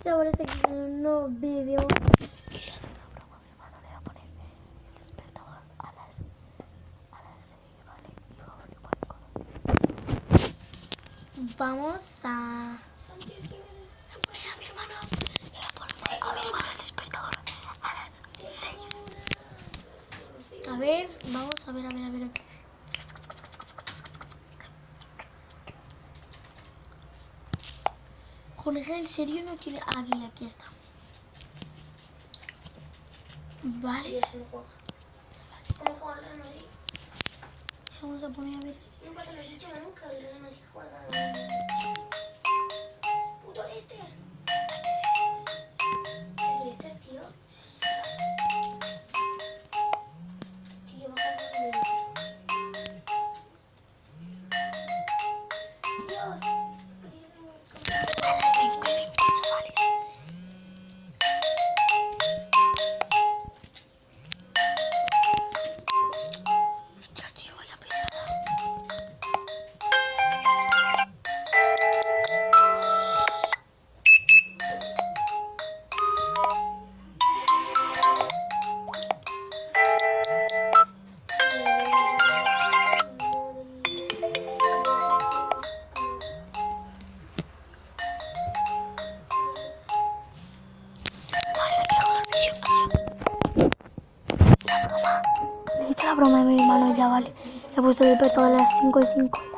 chavales, aquí en un nuevo vídeo. Y si hace una broma, mi hermano le va a poner el despertador a las 6, ¿vale? Y va a flipar con. Vamos a... a mi hermano le va a poner a mi hermano el despertador a las 6. A ver, vamos a ver. Jorge, ¿en serio no quiere...? Aquí está. Vale. ¿Cómo juega el Real Madrid? Vamos a poner a ver. Nunca te lo he dicho nunca, el Real Madrid juega. Puto Leicester. ¿Es Leicester, tío? Tío, baja el minutos. Dios. A las 5:05, chavales. Hostia, tío, vaya pesada. Le he hecho la broma a mi hermano ya, vale. Le he puesto el despertador a las 5:05.